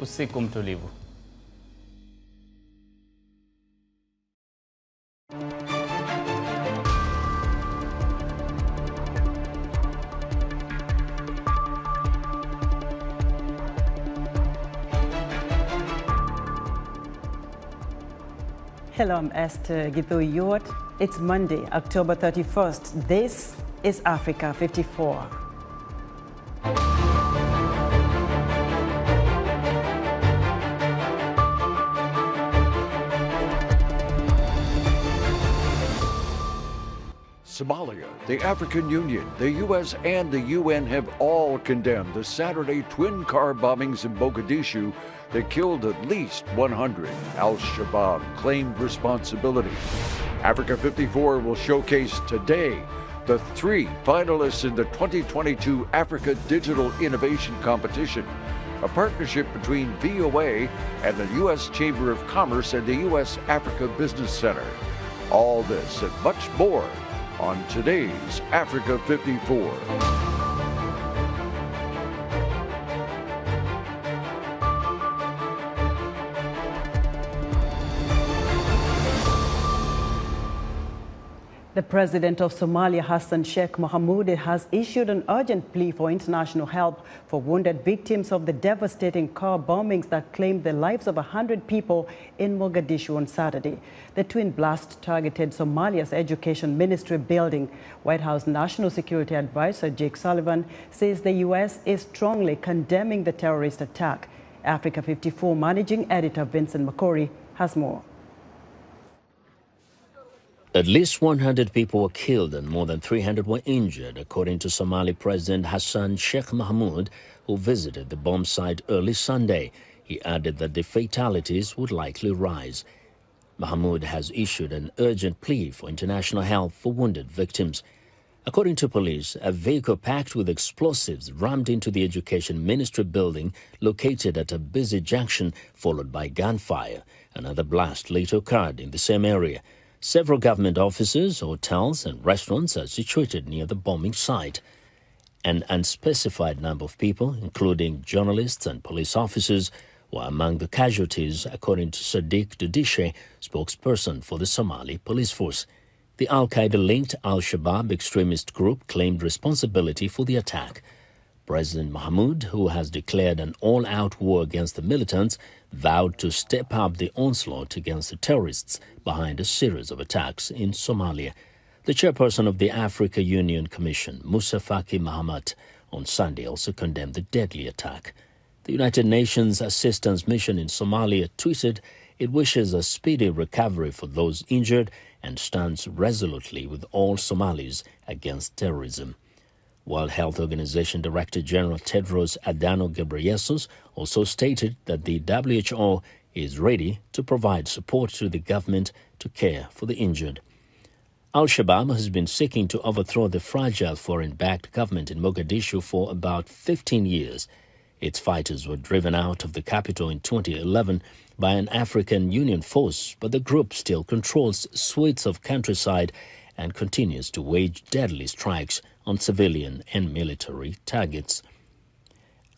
Usiku mtulivu. Hello, I'm Esther Githu-Yuot. It's Monday, October 31st. This is Africa 54. Somalia, the African Union, the U.S. and the UN have all condemned the Saturday twin car bombings in Mogadishu that killed at least 100. Al-Shabab claimed responsibility. Africa 54 will showcase today the 3 finalists in the 2022 Africa Digital Innovation Competition, a partnership between VOA and the U.S. Chamber of Commerce and the U.S. Africa Business Center. All this and much more on today's Africa 54. The president of Somalia, Hassan Sheikh Mohamud, has issued an urgent plea for international help for wounded victims of the devastating car bombings that claimed the lives of 100 people in Mogadishu on Saturday. The twin blast targeted Somalia's education ministry building. White House National Security Advisor Jake Sullivan says the U.S. is strongly condemning the terrorist attack. Africa 54 managing editor Vincent Makori has more. At least 100 people were killed and more than 300 were injured, according to Somali President Hassan Sheikh Mohamud, who visited the bomb site early Sunday. He added that the fatalities would likely rise. Mohamud has issued an urgent plea for international help for wounded victims. According to police, a vehicle packed with explosives rammed into the Education Ministry building located at a busy junction, followed by gunfire. Another blast later occurred in the same area. Several government offices, hotels and restaurants are situated near the bombing site. An unspecified number of people, including journalists and police officers, were among the casualties, according to Sadiq Dudishe, spokesperson for the Somali police force. The Al-Qaeda-linked Al-Shabab extremist group claimed responsibility for the attack. President Mohamud, who has declared an all-out war against the militants, vowed to step up the onslaught against the terrorists behind a series of attacks in Somalia. The chairperson of the Africa Union Commission, Musa Faki Mahamat, on Sunday also condemned the deadly attack. The United Nations Assistance Mission in Somalia tweeted it wishes a speedy recovery for those injured and stands resolutely with all Somalis against terrorism. World Health Organization Director General Tedros Adhanom Ghebreyesus also stated that the WHO is ready to provide support to the government to care for the injured. Al-Shabab has been seeking to overthrow the fragile foreign-backed government in Mogadishu for about 15 years. Its fighters were driven out of the capital in 2011 by an African Union force, but the group still controls swathes of countryside and continues to wage deadly strikes on civilian and military targets.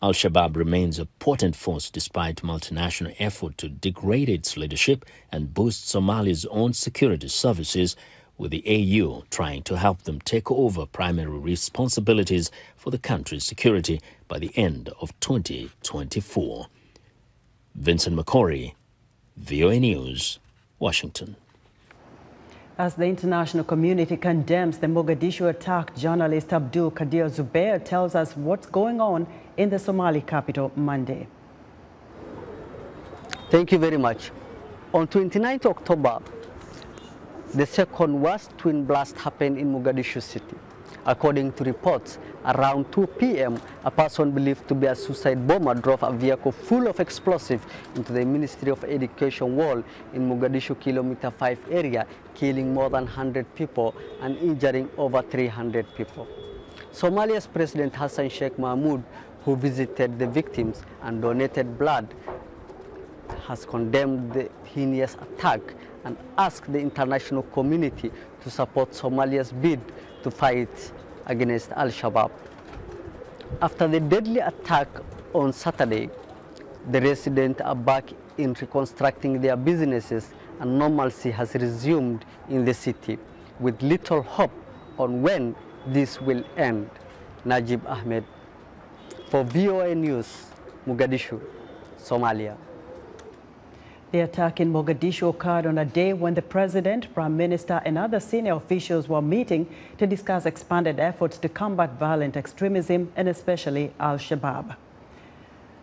Al-Shabab remains a potent force despite multinational effort to degrade its leadership and boost Somalia's own security services, with the AU trying to help them take over primary responsibilities for the country's security by the end of 2024. Vincent Makori, VOA News, Washington. As the international community condemns the Mogadishu attack, journalist Abdul Kadir Zubair tells us what's going on in the Somali capital Monday. Thank you very much. On 29th October, the second worst twin blast happened in Mogadishu city. According to reports, around 2 p.m., a person believed to be a suicide bomber drove a vehicle full of explosives into the Ministry of Education wall in Mogadishu Kilometer 5 area, killing more than 100 people and injuring over 300 people. Somalia's President Hassan Sheikh Mohamud, who visited the victims and donated blood, has condemned the heinous attack and asked the international community to support Somalia's bid to fight against Al-Shabab. After the deadly attack on Saturday, The residents are back in reconstructing their businesses, and normalcy has resumed in the city, with little hope on when this will end. Najib Ahmed for VOA News, Mogadishu, Somalia. The attack in Mogadishu occurred on a day when the president, prime minister, and other senior officials were meeting to discuss expanded efforts to combat violent extremism and especially Al-Shabab.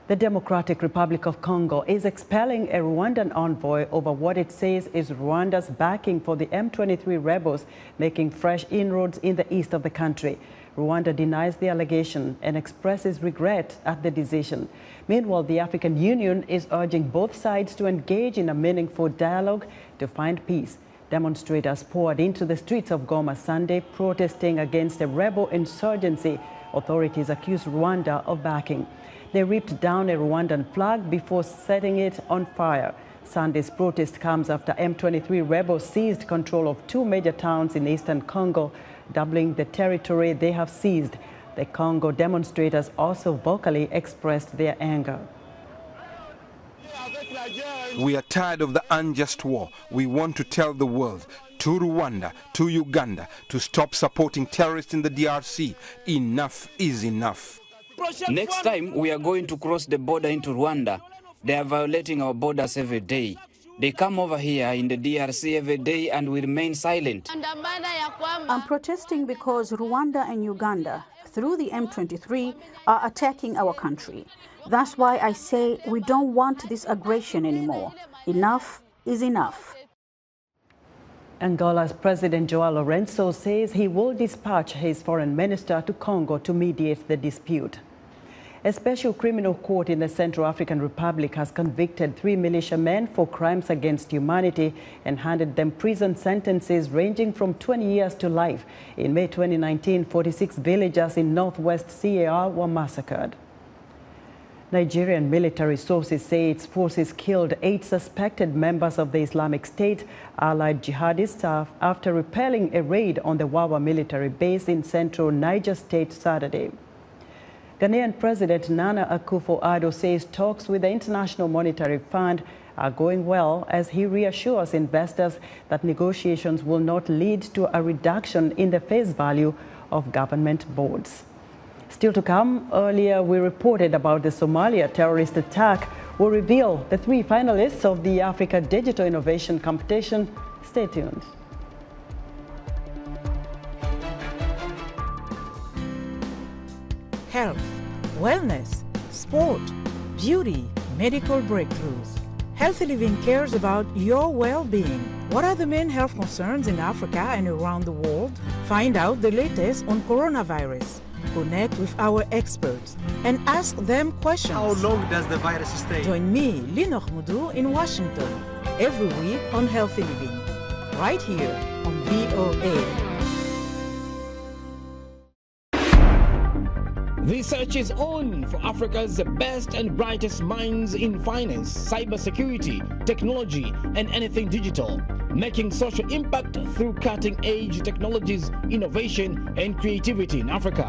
The Democratic Republic of Congo is expelling a Rwandan envoy over what it says is Rwanda's backing for the M23 rebels making fresh inroads in the east of the country. Rwanda denies the allegation and expresses regret at the decision. Meanwhile, the African Union is urging both sides to engage in a meaningful dialogue to find peace. Demonstrators poured into the streets of Goma Sunday protesting against a rebel insurgency authorities accused Rwanda of backing. They ripped down a Rwandan flag before setting it on fire. Sunday's protest comes after M23 rebels seized control of two major towns in eastern Congo, doubling the territory they have seized. The Congo demonstrators also vocally expressed their anger. We are tired of the unjust war. We want to tell the world, to Rwanda, to Uganda, to stop supporting terrorists in the DRC. Enough is enough. Next time we are going to cross the border into Rwanda. They are violating our borders every day. They come over here in the DRC every day and we remain silent. I'm protesting because Rwanda and Uganda, through the M23, are attacking our country. That's why I say we don't want this aggression anymore. Enough is enough. Angola's President Joao Lourenço says he will dispatch his foreign minister to Congo to mediate the dispute. A special criminal court in the Central African Republic has convicted 3 militiamen for crimes against humanity and handed them prison sentences ranging from 20 years to life. In May 2019, 46 villagers in northwest CAR were massacred. Nigerian military sources say its forces killed 8 suspected members of the Islamic State allied jihadists after repelling a raid on the Wawa military base in central Niger State Saturday. Ghanaian President Nana Akufo-Addo says talks with the International Monetary Fund are going well as he reassures investors that negotiations will not lead to a reduction in the face value of government bonds. Still to come, earlier we reported about the Somalia terrorist attack. We'll reveal the 3 finalists of the Africa Digital Innovation Competition. Stay tuned. Health, wellness, sport, beauty, medical breakthroughs. Healthy Living cares about your well-being. What are the main health concerns in Africa and around the world? Find out the latest on coronavirus. Connect with our experts and ask them questions. How long does the virus stay? Join me, Linor Mudu, in Washington every week on Healthy Living, right here on VOA. The search is on for Africa's best and brightest minds in finance, cybersecurity, technology, and anything digital, making social impact through cutting-edge technologies, innovation, and creativity in Africa.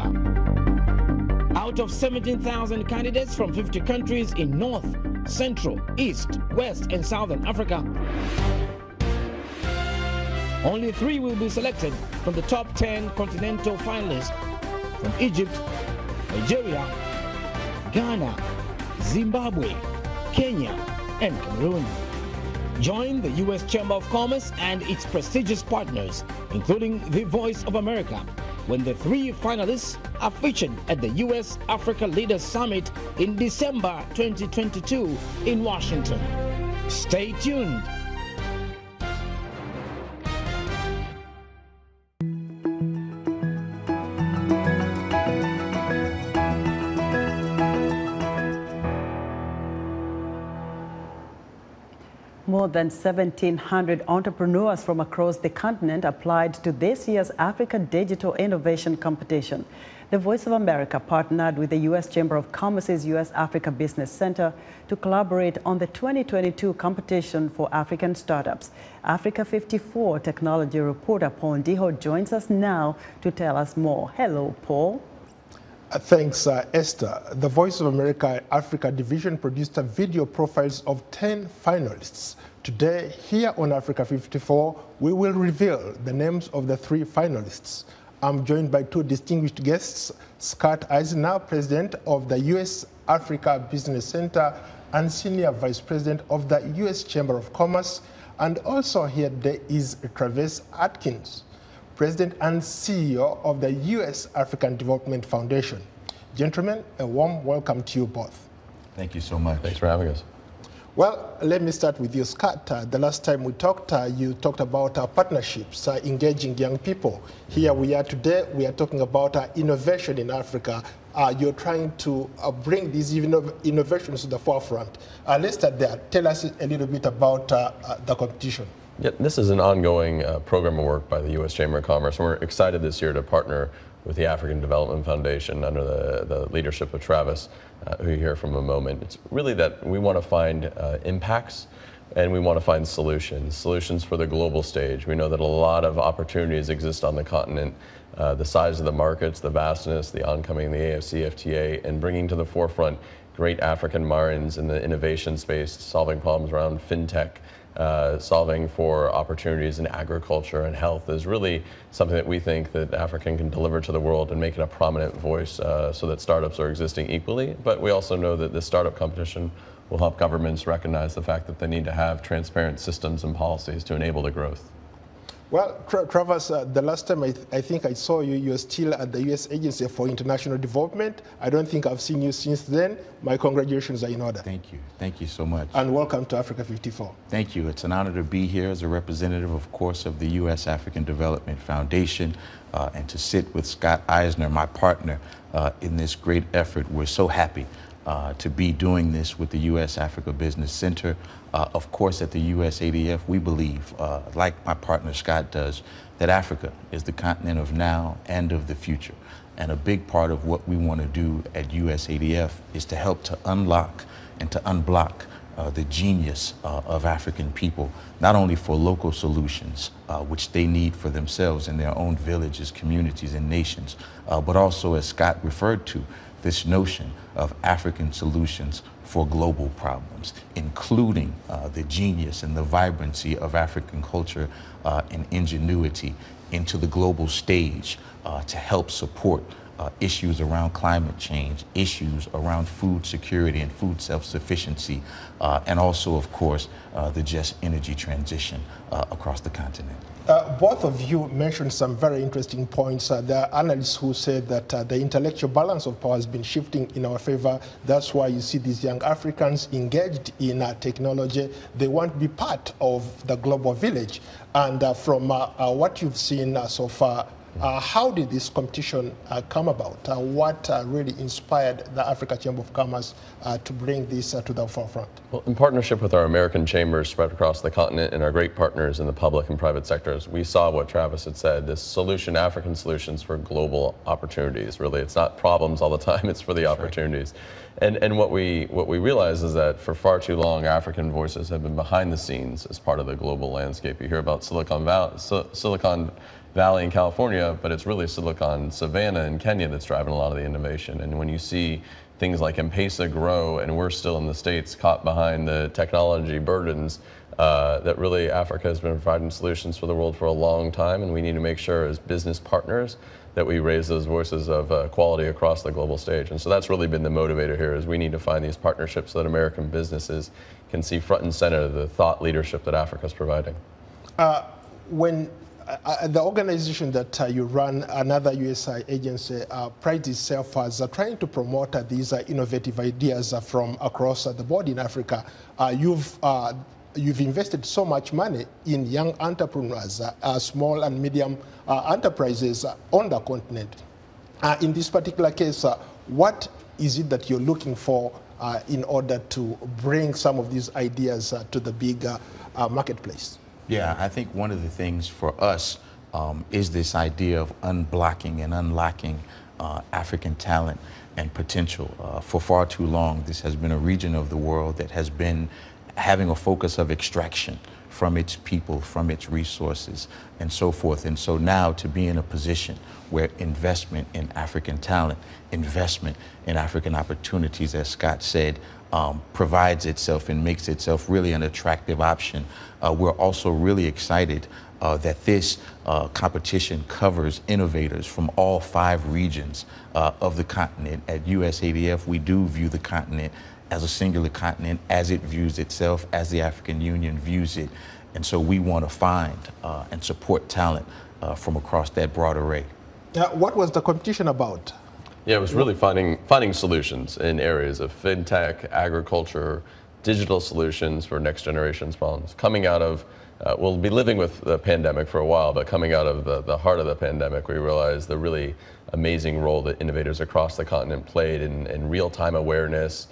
Out of 17,000 candidates from 50 countries in North, Central, East, West, and Southern Africa, only 3 will be selected from the top 10 continental finalists from Egypt, Nigeria, Ghana, Zimbabwe, Kenya, and Cameroon. Join the U.S. Chamber of Commerce and its prestigious partners, including the Voice of America, when the 3 finalists are featured at the U.S. Africa Leaders Summit in December 2022 in Washington. Stay tuned. More than 1,700 entrepreneurs from across the continent applied to this year's Africa Digital Innovation Competition. The Voice of America partnered with the U.S. Chamber of Commerce's U.S. Africa Business Center to collaborate on the 2022 competition for African startups. Africa 54 technology reporter Paul Ndiho joins us now to tell us more. Hello, Paul. Thanks, Esther. The Voice of America Africa division produced a video profiles of 10 finalists. Today, here on Africa 54, we will reveal the names of the 3 finalists. I'm joined by 2 distinguished guests, Scott Eisner, President of the U.S. Africa Business Center and Senior Vice President of the U.S. Chamber of Commerce. And also here there is Travis Atkins, President and CEO of the U.S. African Development Foundation. Gentlemen, a warm welcome to you both. Thank you so much. Thanks for having us. Well, let me start with you, Scott. The last time we talked, you talked about partnerships, engaging young people. Here we are today, we are talking about innovation in Africa. You're trying to bring these innovations to the forefront. Let's start there. Tell us a little bit about the competition. Yeah, this is an ongoing program of work by the U.S. Chamber of Commerce, and we're excited this year to partner with the African Development Foundation under the leadership of Travis, who you hear from in a moment. It's really that we want to find impacts and we want to find solutions for the global stage. We know that a lot of opportunities exist on the continent, the size of the markets, the vastness, the oncoming, the AFCFTA, and bringing to the forefront great African minds in the innovation space, solving problems around fintech, solving for opportunities in agriculture and health is really something that we think that Africa can deliver to the world and make it a prominent voice so that startups are existing equally. But we also know that this startup competition will help governments recognize the fact that they need to have transparent systems and policies to enable the growth. Well, Travis, the last time I think I saw you, you're still at the U.S. Agency for International Development. I don't think I've seen you since then. My congratulations are in order. Thank you. Thank you so much. And welcome to Africa 54. Thank you. It's an honor to be here as a representative, of course, of the U.S. African Development Foundation and to sit with Scott Eisner, my partner, in this great effort. We're so happy to be doing this with the U.S. Africa Business Center. Of course, at the U.S. ADF, we believe, like my partner Scott does, that Africa is the continent of now and of the future. And a big part of what we want to do at U.S. ADF is to help to unlock and to unblock the genius of African people, not only for local solutions, which they need for themselves in their own villages, communities, and nations, but also, as Scott referred to, this notion of African solutions for global problems, including the genius and the vibrancy of African culture and ingenuity into the global stage to help support issues around climate change, issues around food security and food self-sufficiency, and also, of course, the just energy transition across the continent. Both of you mentioned some very interesting points. There are analysts who said that the intellectual balance of power has been shifting in our favor. That's why you see these young Africans engaged in technology. They want to be part of the global village. And from what you've seen so far, how did this competition come about? What really inspired the Africa Chamber of Commerce to bring this to the forefront? Well, in partnership with our American chambers spread across the continent and our great partners in the public and private sectors, we saw what Travis had said, this solution, African solutions for global opportunities. Really, it's not problems all the time, it's for the opportunities. And what we realize is that for far too long, African voices have been behind the scenes as part of the global landscape. You hear about Silicon Valley in California, but it's really Silicon Savannah in Kenya that's driving a lot of the innovation. And when you see things like M-Pesa grow and we're still in the States caught behind the technology burdens, that really Africa has been providing solutions for the world for a long time, and we need to make sure as business partners that we raise those voices of quality across the global stage. And so that's really been the motivator here, is we need to find these partnerships so that American businesses can see front and center the thought leadership that Africa is providing. The organization that you run, another USI agency, prides itself as trying to promote these innovative ideas from across the board in Africa. You've invested so much money in young entrepreneurs, small and medium enterprises on the continent. In this particular case, what is it that you're looking for in order to bring some of these ideas to the big marketplace? Yeah, I think one of the things for us is this idea of unblocking and unlocking African talent and potential. For far too long, this has been a region of the world that has been having a focus of extraction from its people, from its resources, and so forth. And so now to be in a position where investment in African talent, investment in African opportunities, as Scott said, provides itself and makes itself really an attractive option. We're also really excited that this competition covers innovators from all 5 regions of the continent. At USADF, we do view the continent as a singular continent, as it views itself, as the African Union views it. And so we want to find and support talent from across that broad array. What was the competition about? Yeah, it was really finding solutions in areas of fintech, agriculture, digital solutions for next generation's problems. Coming out of, we'll be living with the pandemic for a while, but coming out of the heart of the pandemic, we realized the really amazing role that innovators across the continent played in real-time awareness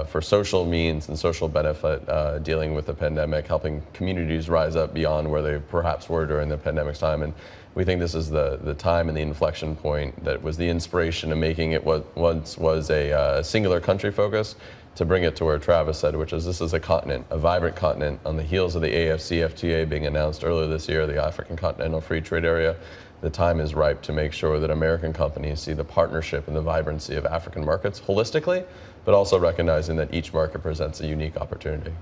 for social means and social benefit dealing with the pandemic, helping communities rise up beyond where they perhaps were during the pandemic's time. And we think this is the time and the inflection point that was the inspiration of making it what once was a singular country focus, to bring it to where Travis said, which is this is a continent, a vibrant continent. On the heels of the AFCFTA being announced earlier this year, the African Continental Free Trade Area, the time is ripe to make sure that American companies see the partnership and the vibrancy of African markets holistically, but also recognizing that each market presents a unique opportunity.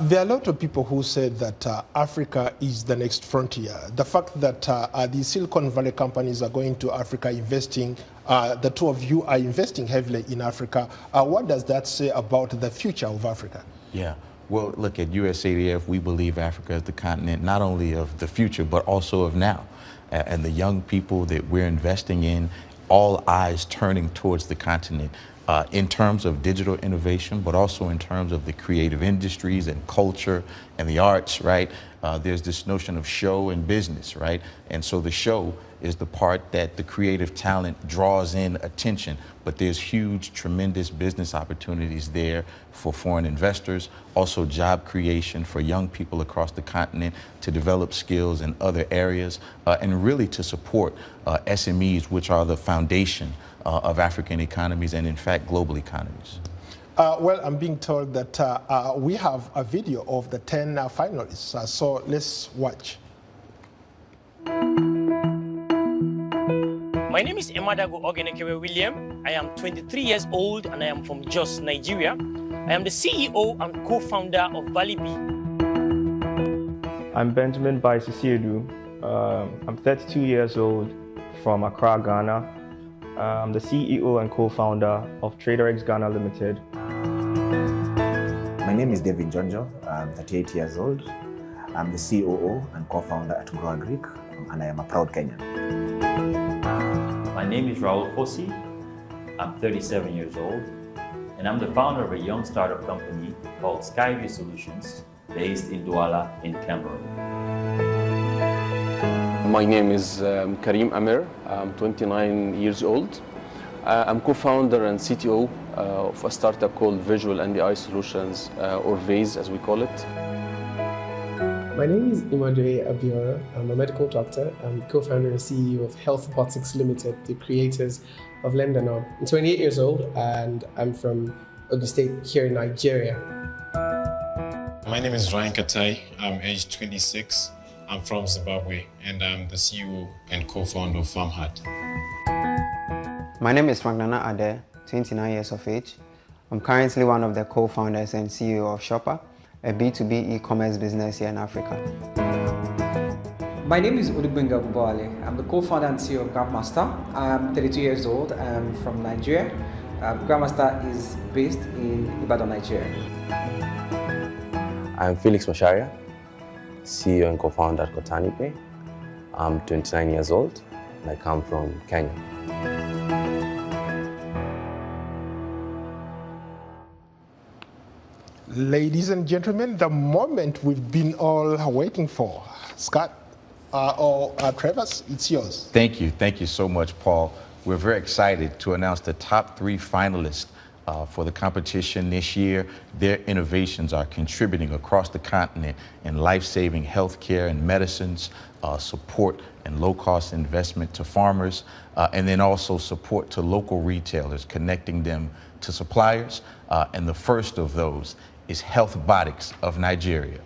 There are a lot of people who said that Africa is the next frontier. The fact that the Silicon Valley companies are going to Africa investing, the two of you are investing heavily in Africa. What does that say about the future of Africa? Yeah. Well, look, at USADF, we believe Africa is the continent not only of the future, but also of now. And the young people that we're investing in, all eyes turning towards the continent. In terms of digital innovation, but also in terms of the creative industries and culture and the arts, right? There's this notion of show and business, right? And so the show is the part that the creative talent draws in attention, but there's huge, tremendous business opportunities there for foreign investors, also job creation for young people across the continent to develop skills in other areas, and really to support SMEs, which are the foundation of African economies and, in fact, global economies. Well, I'm being told that we have a video of the 10 finalists, so let's watch. My name is Emadago Ogenekewe William. I am 23 years old and I am from Jos, Nigeria. I am the CEO and co-founder of Valley B. I'm Benjamin Baisisiedu. I'm 32 years old from Accra, Ghana. I'm the CEO and co-founder of TraderX Ghana Limited. My name is David Jonjo. I'm 38 years old. I'm the COO and co-founder at Grow Agric, and I am a proud Kenyan. My name is Raul Fosi. I'm 37 years old, and I'm the founder of a young startup company called Skyview Solutions, based in Douala in Cameroon. My name is Karim Amir. I'm 29 years old. I'm co-founder and CTO of a startup called Visual NDI Solutions, or VASE as we call it. My name is Imadue Abiora. I'm a medical doctor. I'm co-founder and CEO of Health Robotics Limited, the creators of Lendanon. I'm 28 years old and I'm from Ogun State here in Nigeria. My name is Ryan Katai. I'm aged 26. I'm from Zimbabwe and I'm the CEO and co-founder of FarmHut. My name is Magnana Ade, 29 years of age. I'm currently one of the co-founders and CEO of Shopper, a B2B e-commerce business here in Africa. My name is Udubunga Bubale. I'm the co-founder and CEO of Grandmaster. I'm 32 years old. I'm from Nigeria. Grandmaster is based in Ibadan, Nigeria. I'm Felix Masharia, CEO and co-founder at Kotanipe. I'm 29 years old and I come from Kenya. Ladies and gentlemen, the moment we've been all waiting for. Scott or Travis, it's yours. Thank you so much, Paul. We're very excited to announce the top 3 finalists for the competition this year. Their innovations are contributing across the continent in life-saving healthcare and medicines, support and low-cost investment to farmers, and then also support to local retailers, connecting them to suppliers. And the first of those is Health Robotics of Nigeria.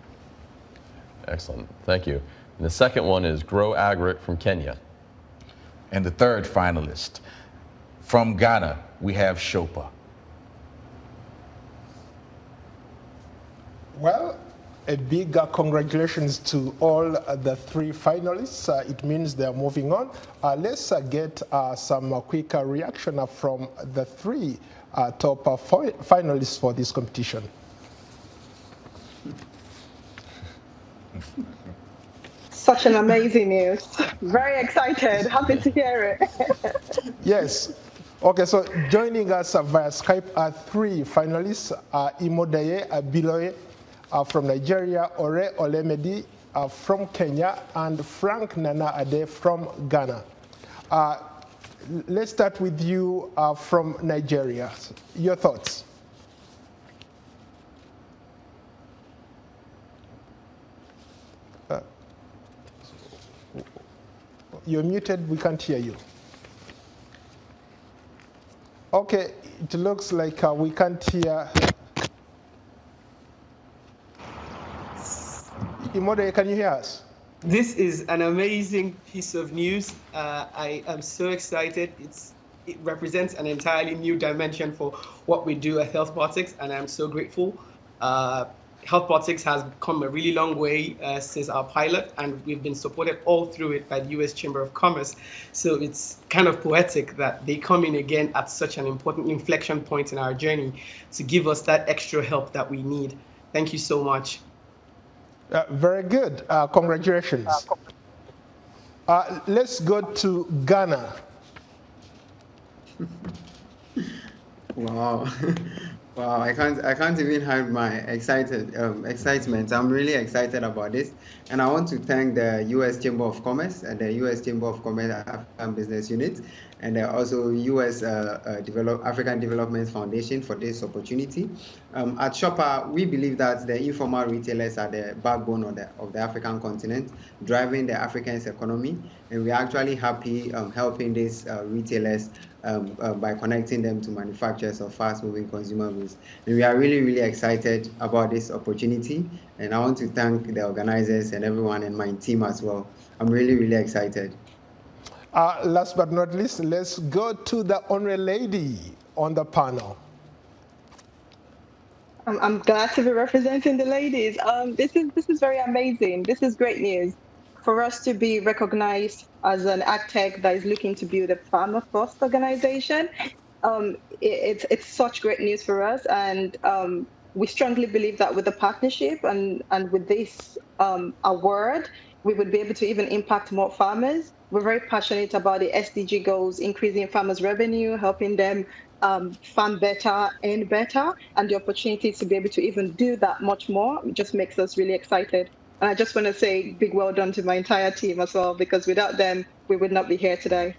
Excellent. Thank you. And the second one is Grow Agric from Kenya. And the third finalist, from Ghana, we have Shopa. Well, a big congratulations to all the three finalists. It means they're moving on. Let's get some quick reaction from the three top finalists for this competition. Such an amazing news. Very excited. Happy to hear it. Yes. Okay, so joining us via Skype are three finalists, Imodeye Abiloye from Nigeria, Ore Olemedi from Kenya, and Frank Nana Ade from Ghana. Let's start with you from Nigeria. Your thoughts? You're muted, we can't hear you. Okay, it looks like we can't hear. Imode, can you hear us? This is an amazing piece of news. I am so excited. It represents an entirely new dimension for what we do at Health Politics, and I'm so grateful. Health Politics has come a really long way since our pilot, and we've been supported all through it by the U.S. Chamber of Commerce. So it's kind of poetic that they come in again at such an important inflection point in our journey to give us that extra help that we need. Thank you so much. Very good. Congratulations. Let's go to Ghana. Wow. Wow, I can't even hide my excitement. I'm really excited about this. And I want to thank the U.S. Chamber of Commerce and the U.S. Chamber of Commerce African Business Unit, and also U.S. African Development Foundation for this opportunity. At Shopper, we believe that the informal retailers are the backbone of the African continent, driving the African's economy. And we're actually happy helping these retailers by connecting them to manufacturers of fast-moving consumer goods. And we are really, really excited about this opportunity. And I want to thank the organizers and everyone and my team as well. I'm really, really excited. Last but not least, let's go to the honorary lady on the panel. I'm glad to be representing the ladies. This is very amazing. This is great news. For us to be recognized as an AgTech that is looking to build a farmer-first organization, it's such great news for us. And we strongly believe that with the partnership and with this award, we would be able to even impact more farmers. We're very passionate about the SDG goals, increasing farmers' revenue, helping them farm better and better, and the opportunity to be able to even do that much more just makes us really excited. And I just want to say big well done to my entire team as well, because without them, we would not be here today.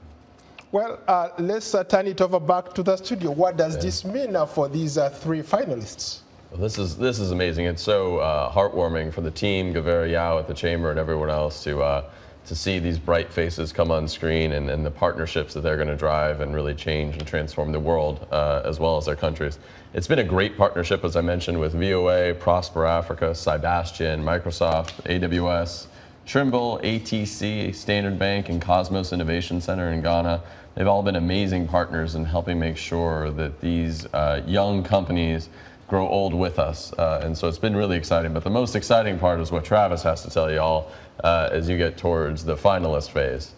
Well, let's turn it over back to the studio. What does this mean for these three finalists? Well, this is amazing. It's so heartwarming for the team, Gavera Yao at the Chamber, and everyone else to see these bright faces come on screen and the partnerships that they're going to drive and really change and transform the world as well as their countries. It's been a great partnership, as I mentioned, with VOA, Prosper Africa, Sebastian, Microsoft, AWS, Trimble, ATC, Standard Bank, and Cosmos Innovation Center in Ghana. They've all been amazing partners in helping make sure that these young companies grow old with us. And so it's been really exciting. But the most exciting part is what Travis has to tell you all as you get towards the finalist phase.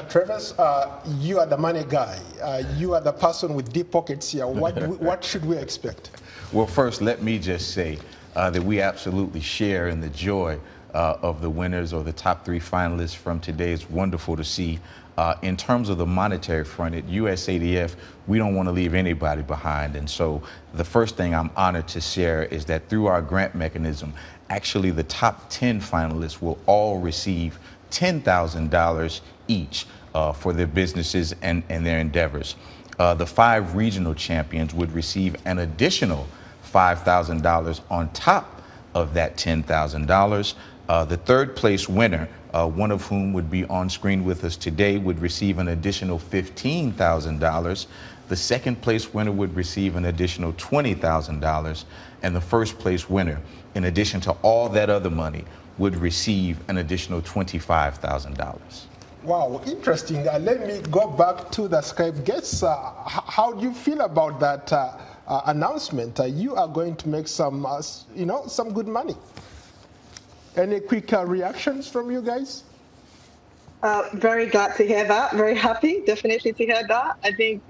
Travis, you are the money guy. You are the person with deep pockets here. What should we expect? Well, first, let me just say that we absolutely share in the joy of the winners or the top three finalists from today. It's wonderful to see. In terms of the monetary front, at USADF, we don't want to leave anybody behind. And so the first thing I'm honored to share is that through our grant mechanism, actually the top 10 finalists will all receive $10,000 each for their businesses and their endeavors. The 5 regional champions would receive an additional $5,000 on top of that $10,000. The third place winner one of whom would be on screen with us today, would receive an additional $15,000. The second place winner would receive an additional $20,000. And the first place winner, in addition to all that other money, would receive an additional $25,000. Wow, interesting. Let me go back to the Skype guests. How do you feel about that announcement? You are going to make some, some good money. Any quick reactions from you guys? Very glad to hear that. Very happy, definitely to hear that. I think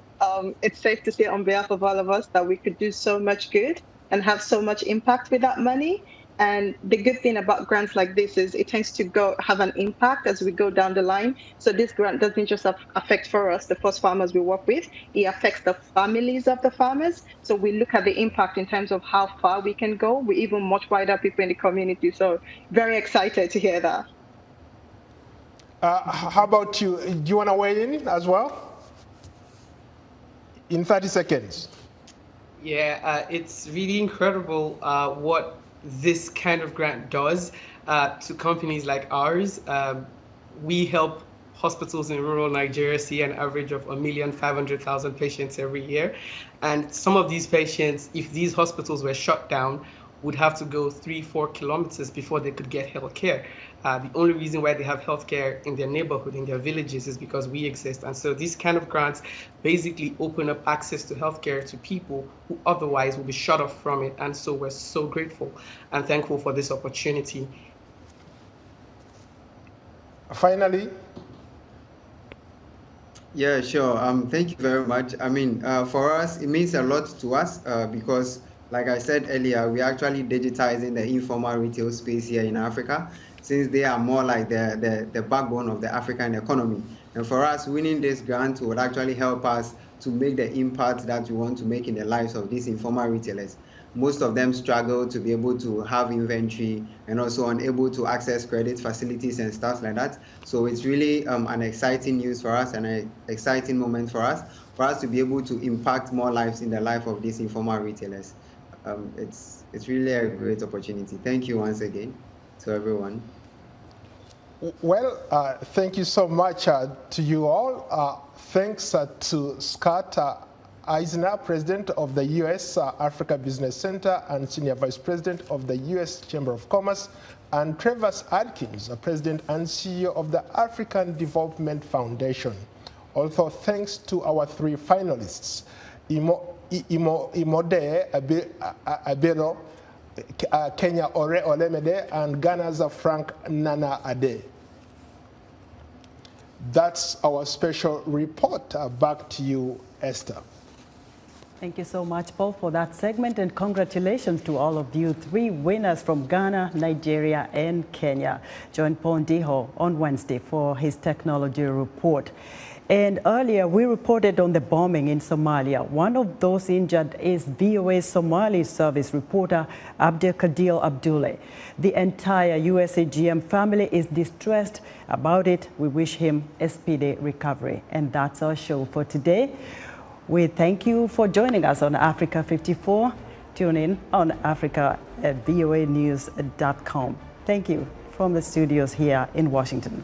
it's safe to say on behalf of all of us that we could do so much good and have so much impact with that money. And the good thing about grants like this is it tends to have an impact as we go down the line. So this grant doesn't just affect for us, the first farmers we work with, it affects the families of the farmers. So we look at the impact in terms of how far we can go. We're even much wider people in the community. So very excited to hear that. How about you? Do you want to weigh in as well? In 30 seconds. Yeah, it's really incredible what this kind of grant does to companies like ours. We help hospitals in rural Nigeria see an average of 1,500,000 patients every year. And some of these patients, if these hospitals were shut down, would have to go 3-4 kilometers before they could get health care. The only reason why they have healthcare in their neighborhood, in their villages, is because we exist. And so these kind of grants basically open up access to healthcare to people who otherwise will be shut off from it. And so we're so grateful and thankful for this opportunity. Finally. Yeah, sure. Thank you very much. I mean, for us, it means a lot to us because, like I said earlier, we're actually digitizing the informal retail space here in Africa, since they are more like the backbone of the African economy. And for us, winning this grant would actually help us to make the impact that we want to make in the lives of these informal retailers. Most of them struggle to be able to have inventory and also unable to access credit facilities and stuff like that. So it's really an exciting news for us and an exciting moment for us to be able to impact more lives in the life of these informal retailers. It's really a great opportunity. Thank you once again to everyone. Well, thank you so much to you all. Thanks to Scott Eisner, President of the U.S. Africa Business Center and Senior Vice President of the U.S. Chamber of Commerce, and Travis Adkins, President and CEO of the African Development Foundation. Also, thanks to our three finalists, Imode Abelo, Kenya Ore Olemede, and Ghana's Frank Nana Ade. That's our special report. Back to you, Esther. Thank you so much, Paul, for that segment, and congratulations to all of you three winners from Ghana, Nigeria, and Kenya. Join Paul Ndiho on Wednesday for his technology report. And earlier, we reported on the bombing in Somalia. One of those injured is VOA's Somali service reporter, Abdelkadir Abdullah. The entire USAGM family is distressed about it. We wish him a speedy recovery. And that's our show for today. We thank you for joining us on Africa 54. Tune in on Africa at voanews.com. Thank you from the studios here in Washington.